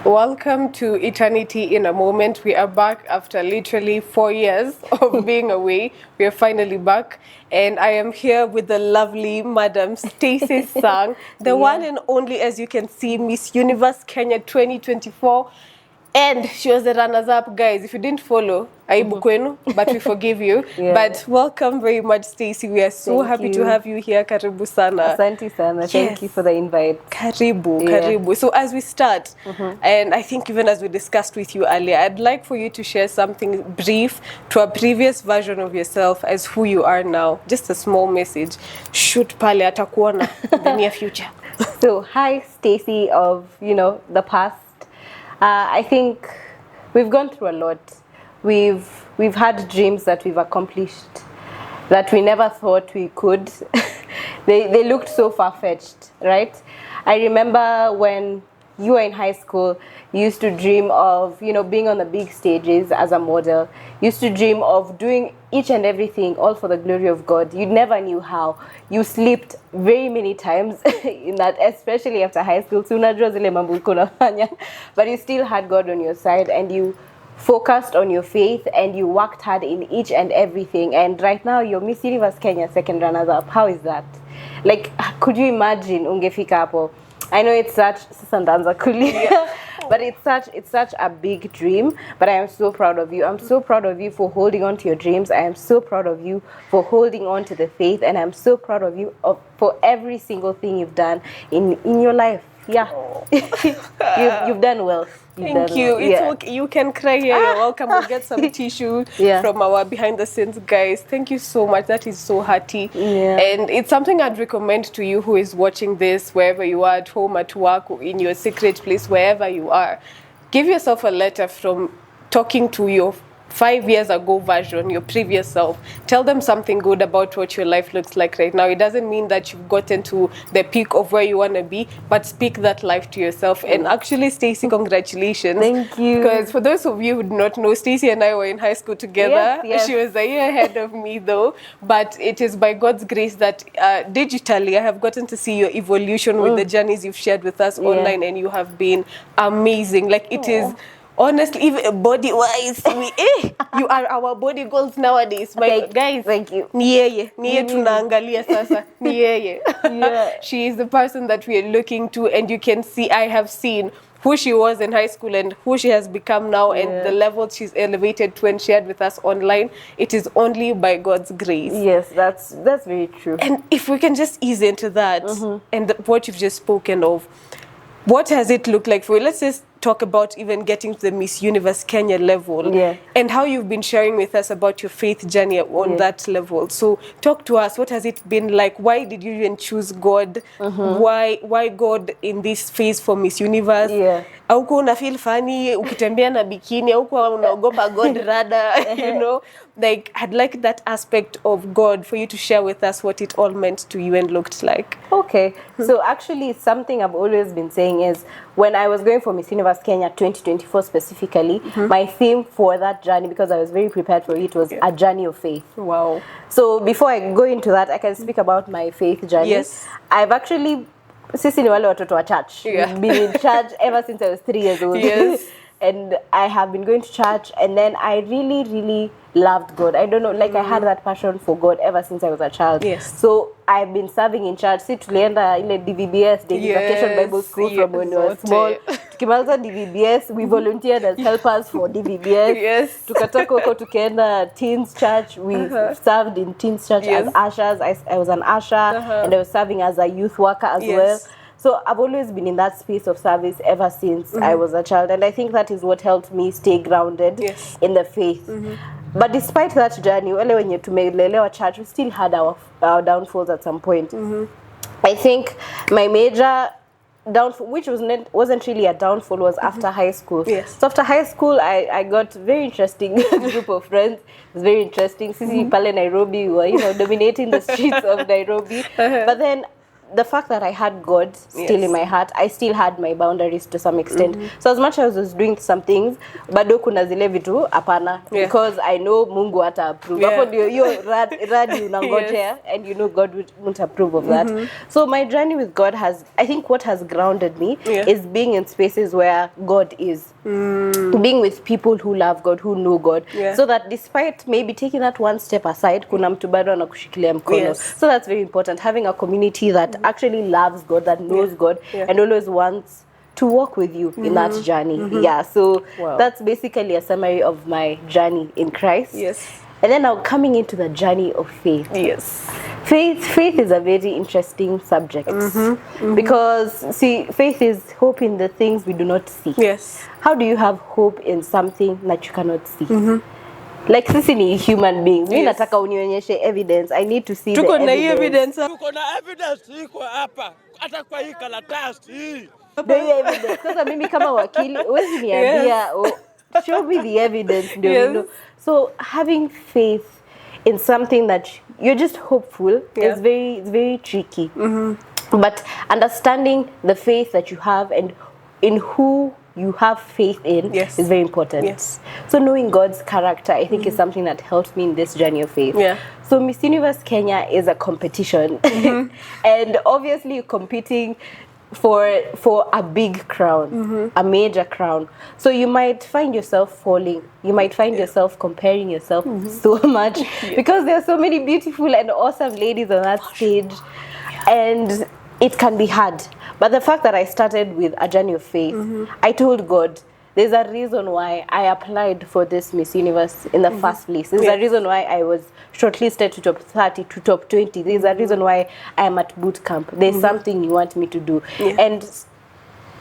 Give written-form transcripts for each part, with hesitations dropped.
Welcome to Eternity in a Moment. We are back after literally 4 years of being away. We are finally back. And I am here with the lovely Madam Stacy Sang, the one and only, as you can see, Miss Universe Kenya 2024. And she was the runners-up, guys. If you didn't follow, aibu kwenu, but we forgive you. But welcome very much, Stacy. We are so happy to have you here. Karibu sana. Asante sana. Thank you for the invite. Karibu. So as we start, and I think even as we discussed with you earlier, I'd like for you to share something brief to a previous version of yourself as who you are now. Just a small message. Shoot pale atakuona in the near future. So, hi, Stacy of, the past. I think we've gone through a lot. We've had dreams that we've accomplished that we never thought we could. They looked so far-fetched, right? I remember when you were in high school, you used to dream of, being on the big stages as a model. You used to dream of doing each and everything, all for the glory of God. You never knew how. You slipped very many times in that, especially after high school. But you still had God on your side, and you focused on your faith, and you worked hard in each and everything. And right now, you're Miss Universe Kenya second runners-up. How is that? Like, could you imagine ungefika hapo? I know it's such but it's such a big dream. But I am so proud of you. I'm so proud of you for holding on to your dreams. I am so proud of you for holding on to the faith, and I'm so proud of you for every single thing you've done in your life. Yeah, you've done well. Thank you. It's okay. You can cry here. You're welcome. We'll get some tissue from our behind the scenes guys. Thank you so much. That is so hearty. And it's something I'd recommend to you who is watching this, wherever you are, at home, at work, in your secret place, wherever you are. Give yourself a letter from talking to your 5 years ago version, your previous self. Tell them something good about what your life looks like right now. It doesn't mean that you've gotten to the peak of where you want to be, but speak that life to yourself. And actually, Stacy, congratulations. Thank you. Because for those of you who do not know, Stacy and I were in high school together. Yes. She was a year ahead of me though, but it is by God's grace that digitally I have gotten to see your evolution with the journeys you've shared with us online, and you have been amazing. Like it is... Honestly, even body-wise, you are our body goals nowadays. My guys, thank you. Niye tunaangalia sasa. Niye. She is the person that we are looking to, and you can see, I have seen who she was in high school and who she has become now, and the level she's elevated to and shared with us online. It is only by God's grace. Yes, that's very true. And if we can just ease into that, and what you've just spoken of, what has it looked like for you? Let's just talk about even getting to the Miss Universe Kenya level, and how you've been sharing with us about your faith journey on that level. So talk to us. What has it been like? Why did you even choose God? Why God in this phase for Miss Universe? Auko una feel funny ukitembea na bikini, auko unaogopa God rather, like I'd like that aspect of God for you to share with us what it all meant to you and looked like. Okay, so actually something I've always been saying is when I was going for Miss Universe Kenya 2024 specifically, my theme for that journey, because I was very prepared for it, was a journey of faith. Wow. So before I go into that, I can speak about my faith journey. Yes. I've actually, sisi ni wale watoto wa church. We've been in church ever since I was 3 years old. Yes. And I have been going to church, and then I really, really loved God. I don't know, like I had that passion for God ever since I was a child. Yes. So I've been serving in church. Si tulienda ile DVBS, Vacation Bible School, from when we were small. Tukimaliza DVBS, we volunteered as helpers for DVBS. Yes. Tukatoka huko tukaenda teens church. We served in teens church as ushers. I was an usher, and I was serving as a youth worker as well. So I've always been in that space of service ever since I was a child. And I think that is what helped me stay grounded in the faith. But despite that journey, when you tumelelewa church, we still had our downfalls at some point. I think my major downfall, which wasn't really a downfall, was after high school. So after high school, I got very interesting group of friends. It was very interesting. Sisi pale Nairobi, we were dominating the streets of Nairobi. But then the fact that I had God still in my heart, I still had my boundaries to some extent. So as much as I was doing some things, bado kuna zile vitu apana, because I know Mungu hata approve. Hapo ndio hiyo radi unangojea, and you know God won't approve of that. So my journey with God I think what has grounded me is being in spaces where God is. Being with people who love God, who know God, so that despite maybe taking that one step aside, kuna mtu bado anakushikilia mkono. So that's very important, having a community that actually loves God, that knows God, and always wants to walk with you in that journey. So that's basically a summary of my journey in Christ. And then now coming into the journey of faith. Faith is a very interesting subject. Because, see, faith is hope in the things we do not see. How do you have hope in something that you cannot see? Like, sisi ni human beings. Mimi nataka unionyeshe evidence. I need to see the evidence. Tuko na evidence iko hapa. Hata kwa hii karatasi. The evidence. Sasa mimi kama wakili, huwezi niambia, show me the evidence. So having faith in something that you're just hopeful is very tricky. But understanding the faith that you have and in who you have faith in is very important. So knowing God's character, I think, is something that helps me in this journey of faith. So Miss Universe Kenya is a competition. And obviously you're competing for a big crown, a major crown. So you might find yourself falling. You might find yourself comparing yourself so much because there are so many beautiful and awesome ladies on that stage. And it can be hard. But the fact that I started with a journey of faith, I told God, there's a reason why I applied for this Miss Universe in the first place. There's a reason why I was shortlisted to top 30, to top 20. There's a reason why I am at boot camp. There's something you want me to do. And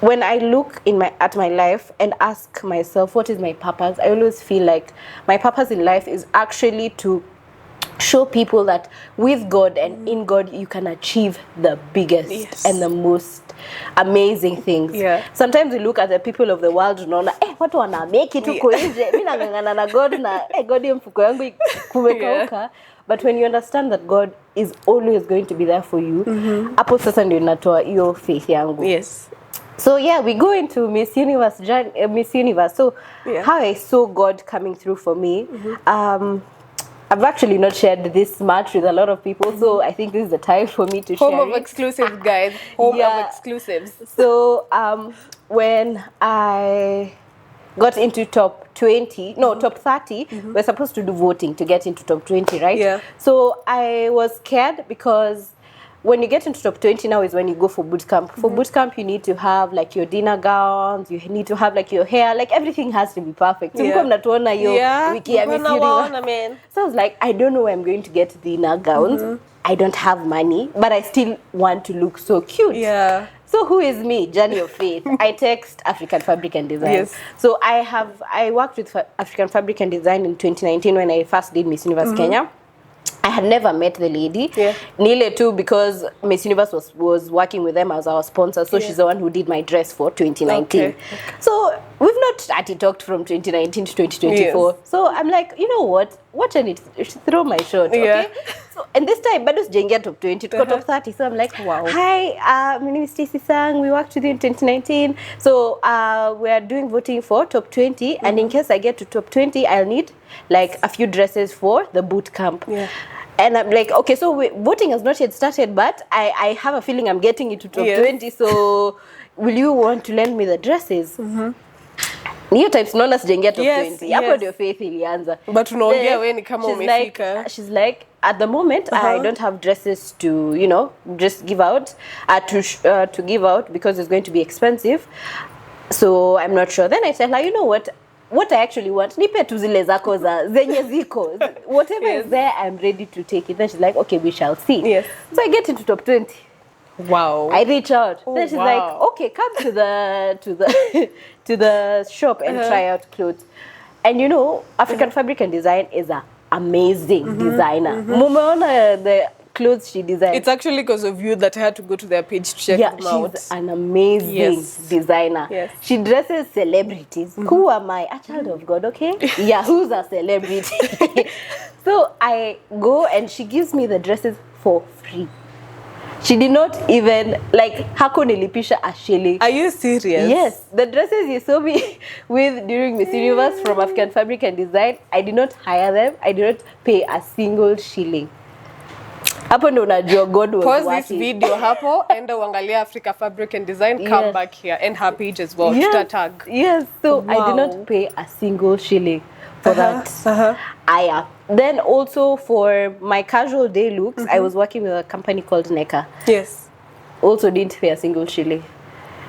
when I look at my life and ask myself, what is my purpose? I always feel like my purpose in life is actually to show people that with God and in God you can achieve the biggest and the most amazing things. Sometimes we look at the people of the world unaona watu wana make it huko nje, mimi nangangana na God na God mfuko yangu kumekauka. But when you understand that God is always going to be there for you, hapo sasa ndio inatoa hiyo faith yangu. So we go into Miss Universe. So how I saw God coming through for me. I've actually not shared this much with a lot of people, so I think this is the time for me to share. Home of exclusives, guys. Home of exclusives. So when I got into top 30, we're supposed to do voting to get into top 20, right? So I was scared because when you get into top 20 now is when you go for boot camp. For boot camp, you need to have like your dinner gowns, you need to have like your hair, like everything has to be perfect. So I was like, I don't know where I'm going to get dinner gowns. I don't have money, but I still want to look so cute. So who is me? Journey of faith. I text African Fabric and Design. So I worked with African Fabric and Design in 2019 when I first did Miss Universe Kenya. I had never met the lady. Nile too, because Miss Universe was working with them as our sponsor. So she's the one who did my dress for 2019. So we've not started talked from 2019 to 2024. So I'm like, you know what? Watch and throw my shot. So and this time, but it's Jengia top 20 to top 30. So I'm like, hi, my name is Stacy Sang. We worked with you in 2019. So we are doing voting for top 20. And in case I get to top 20, I'll need like a few dresses for the boot camp. And I'm like, okay, so voting has not yet started, but I have a feeling I'm getting into top 20. So will you want to lend me the dresses? New types known as Jengia top 20. Hapo ndio faith ilianza. But unaongea wewe ni kama umefika. She's like, at the moment, I don't have dresses to, just give out, to give out because it's going to be expensive. So I'm not sure. Then I said, like, you know what I actually want, nipe tu zile zako zenye ziko. Whatever is there, I'm ready to take it. Then she's like, okay, we shall see. So I get into top 20. Wow. I reach out. Then she's like, okay, come to the shop and try out clothes. And African Fabric and Design is an amazing designer. Mumeona the clothes she designed. It's actually because of you that I had to go to their page to check them out. She's an amazing designer. She dresses celebrities. Who am I? A child of God, okay? Who's a celebrity? So I go and she gives me the dresses for free. She did not even, like, hakunilipisha a shilling. Are you serious? Yes. The dresses you saw me with during Miss Universe from African Fabric and Design, I did not hire them. I did not pay a single shilling. Hapo ndo unajua God was pause working. this video hapo, enda uangalia Africa Fabric and Design, come back here and her page as well. Yes. Tag. Yes. So wow. I did not pay a single shilling for that. Aya. Then also for my casual day looks, I was working with a company called NECA. Yes. Also didn't pay a single shilling.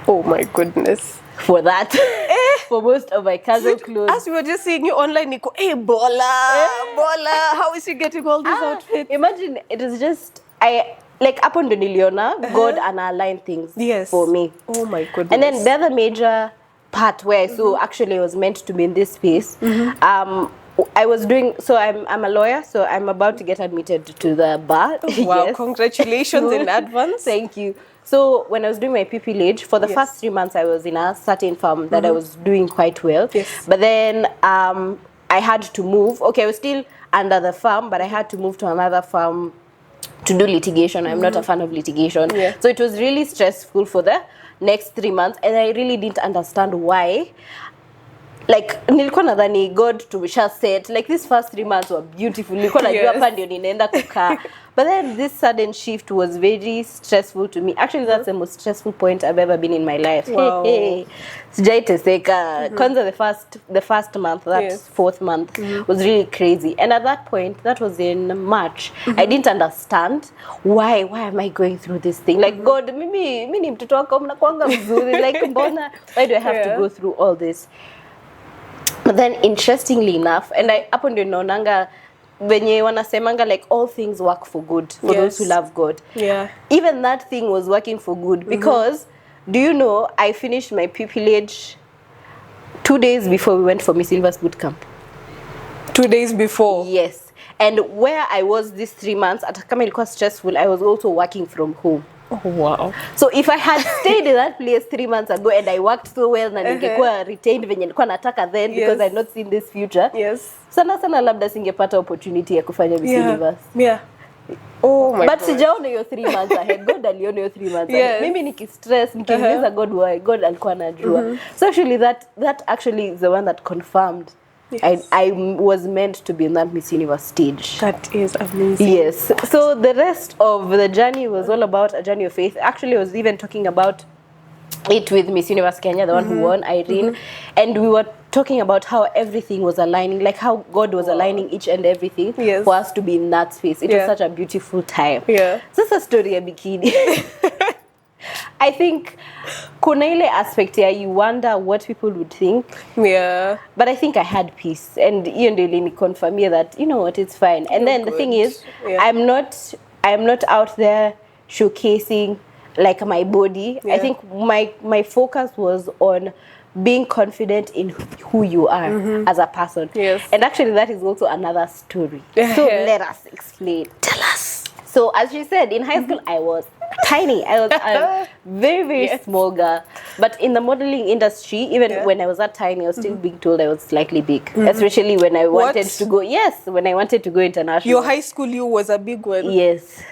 Oh my goodness. For that. For most of my casual clothes. As we were just seeing you online, Nico, hey, Bola, Bola, how is she getting all these outfits? Imagine, it is just, upon the niliona, God aligned things for me. Oh my goodness. And then the other major part where I saw actually I was meant to be in this space, I was doing, so I'm a lawyer, so I'm about to get admitted to the bar. Wow, yes. Congratulations in advance. Thank you. So when I was doing my pupillage, for the first 3 months I was in a certain firm that I was doing quite well. Yes. But then I had to move. Okay, I was still under the firm, but I had to move to another firm to do litigation. I'm not a fan of litigation. Yeah. So it was really stressful for the next 3 months, and I really didn't understand why. Like, nilikuwa nadhani God tumesha set, like these first 3 months were beautiful. Nilikuwa najua hapa ndio ninaenda kukaa. But then this sudden shift was very stressful to me. Actually, that's the most stressful point I've ever been in my life. Wow. Sijaiteseka. Kwanza the first month, that fourth month, was really crazy. And at that point, that was in March, I didn't understand why am I going through this thing? Like, God, mimi ni mtoto wako mnakuanga mzuri. Like, mbona, why do I have to go through all this? But then, interestingly enough, and hapo ndio naonanga venye wanasemanga, like, all things work for good for those who love God. Yeah. Even that thing was working for good because, do you know, I finished my pupillage 2 days before we went for Miss Silver's boot camp. 2 days before? Yes. And where I was these 3 months, at kama ilikuwa stressful, I was also working from home. Oh, wow. So if I had stayed in that place 3 months ago and I worked so well na ningekuwa retained venye nilikuwa nataka then because I'd not seen this future. Yes. Sana labda singepata opportunity ya kufanya Miss Universe. Yeah. Oh my God. But sijaona hiyo 3 months ahead. God aliona hiyo 3 months ahead. Mimi nikistress, nikiuliza God why, God alikuwa anajua. So actually that actually is the one that confirmed I was meant to be in that Miss Universe stage. That is amazing. Yes. So the rest of the journey was all about a journey of faith. Actually, I was even talking about it with Miss Universe Kenya, the one who won, Irene. And we were talking about how everything was aligning, like how God was aligning each and everything for us to be in that space. It was such a beautiful time. Yeah. So it's a story ya bikini. I think kuna ile aspect ya you wonder what people would think. Yeah. But I think I had peace, and hiyo ndio iliniconfirmia that, you know what, it's fine. And then the thing is, I'm not out there showcasing like my body. I think my focus was on being confident in who you are as a person. Yes. And actually that is also another story. So let us explain. Tell us. So as she said, in high school I was tiny. I was a very, very small girl. But in the modeling industry, even when I was that tiny, I was still being told I was slightly big. Especially when I wanted to go, when I wanted to go international. Your high school you was a big one. Yes.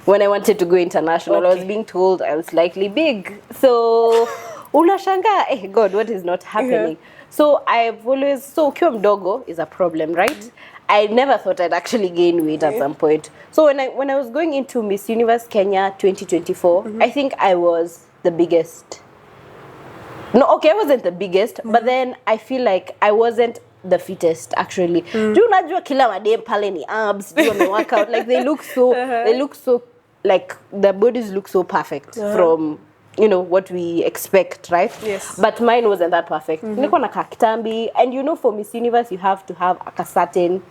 When I wanted to go international, I was being told I was slightly big. So, unashanga, God, what is not happening? So I've always, so ukiwa mdogo is a problem, right? I never thought I'd actually gain weight at some point. So when I was going into Miss Universe Kenya 2024, I think I was the biggest. No, okay, I wasn't the biggest, but then I feel like I wasn't the fittest actually. Do you know kila madem pale ni abs, do you work out, like they look so like the bodies look so perfect from, you know, what we expect, right? Yes. But mine wasn't that perfect. Nilikuwa na kakitambi, and you know, for Miss Universe you have to have a certain,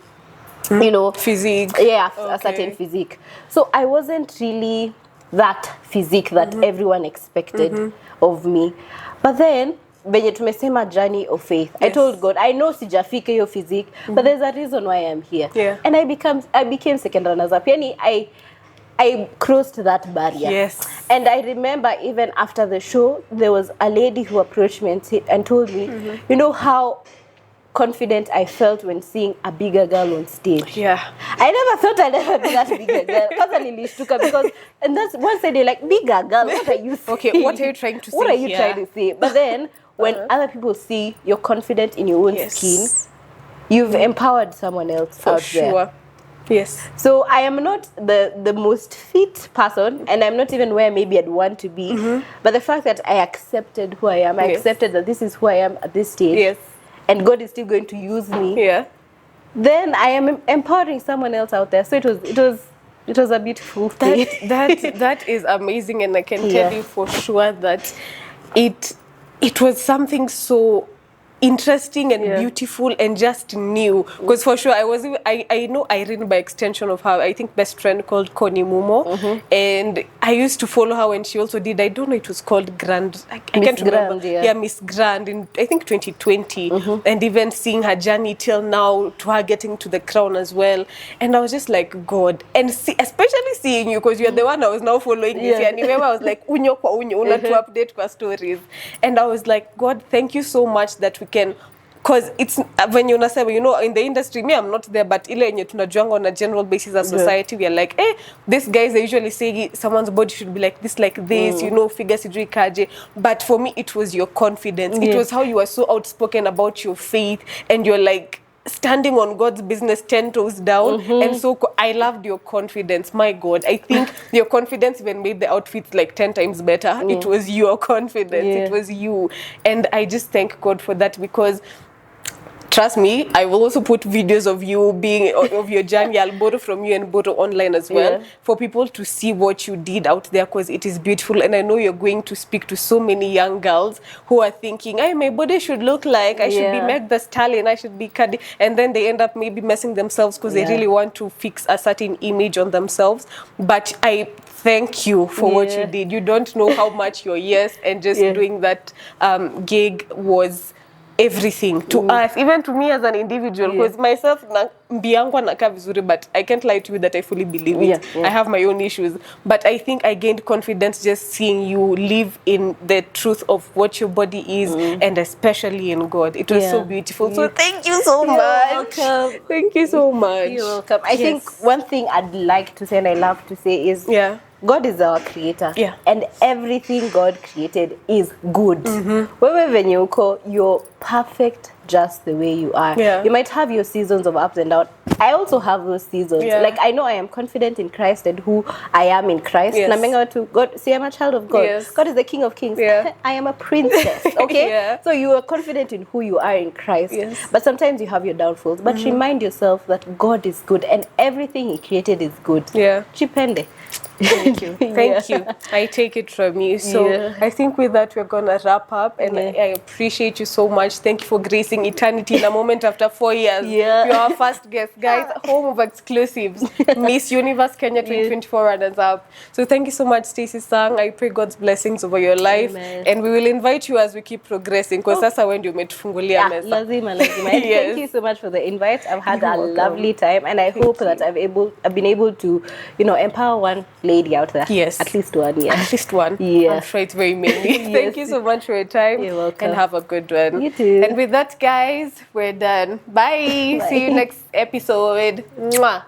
you know, physique. Yeah, a certain physique. So I wasn't really that physique that everyone expected of me. But then venye tumesema journey of faith, I told God, I know sijafika hiyo physique, but there's a reason why I'm here. And I became second runners up. Yani I crossed that barrier. Yes. And I remember even after the show, there was a lady who approached me and told me, you know how confident I felt when seeing a bigger girl on stage. Yeah. I never thought I'd ever be that bigger girl. Because and that's one side you're like, bigger girl, what are you saying? Okay, what are you trying to say? What are you trying to say? But then when other people see you're confident in your own skin, you've empowered someone else out there. Yes. So I am not the most fit person, and I'm not even where maybe I'd want to be. But the fact that I accepted who I am, I accepted that this is who I am at this stage, and God is still going to use me. Then I am empowering someone else out there. So it was a beautiful thing. That is amazing, and I can tell you for sure that it was something so interesting and beautiful and just new, because for sure I know Irene by extension of her, I think, best friend called Connie Mumo, and I used to follow her when she also did, I don't know, it was called Grand, I can't remember, Miss Grand in I think 2020, and even seeing her journey till now to her getting to the crown as well, and I was just like, God, and especially seeing you, because you're the one I was now following this year, and remember I was like unyo kwa unyo una to update kwa stories, and I was like, God, thank you so much that we can, because it's when you say, you know, in the industry, me, I'm not there, but ile yenye tunajuanga on a general basis as society, we are like, these guys, they usually say someone's body should be like this, you know, figure sijui kaje. But for me, it was your confidence. It was how you were so outspoken about your faith, and you're like standing on God's business 10 toes down. And so I loved your confidence. My God, I think your confidence even made the outfits like 10 times better. It was your confidence. It was you. And I just thank God for that, because trust me, I will also put videos of you being, of your journey. I'll borrow from you and borrow online as well, for people to see what you did out there, because it is beautiful. And I know you're going to speak to so many young girls who are thinking, hey, my body should look like, I should be Meg the Stallion, I should be Cardi. And then they end up maybe messing themselves because they really want to fix a certain image on themselves. But I thank you for what you did. You don't know how much your years and just doing that gig was everything to us, even to me as an individual, because myself mbiyangwa nakaa vizuri, but I can't lie to you that I fully believe it. I have my own issues, but I think I gained confidence just seeing you live in the truth of what your body is, and especially in God. It was so beautiful. So thank you so much. Welcome. Thank you so much. You're welcome. I think one thing I'd like to say, and I love to say, is God is our creator, and everything God created is good. Wewe venye uko, you're perfect just the way you are. You might have your seasons of ups and downs. I also have those seasons. Like, I know I am confident in Christ and who I am in Christ. Namenga to God, see, I'm a child of God. God is the King of Kings. I am a princess, okay? So you are confident in who you are in Christ. But sometimes you have your downfalls. But remind yourself that God is good and everything He created is good. Chipende. Thank you. Thank you. I take it from you. So I think with that, we're going to wrap up. And I appreciate you so much. Thank you for gracing eternity in a moment after 4 years. You're our first guest, guys. Home of exclusives. Miss Universe Kenya 2024 runners-up. So thank you so much, Stacy Sang. I pray God's blessings over your life. And we will invite you as we keep progressing. Because that's when you umetufungulia meza. Lazima. Thank you so much for the invite. I've had a lovely time. And I hope that I've been able to, you know, empower one lady out there. At least one, At least one. I'm sure it's very many. Thank you so much for your time. You're welcome. And have a good one. You too. And with that, guys, we're done. Bye. See you next episode. Mwah.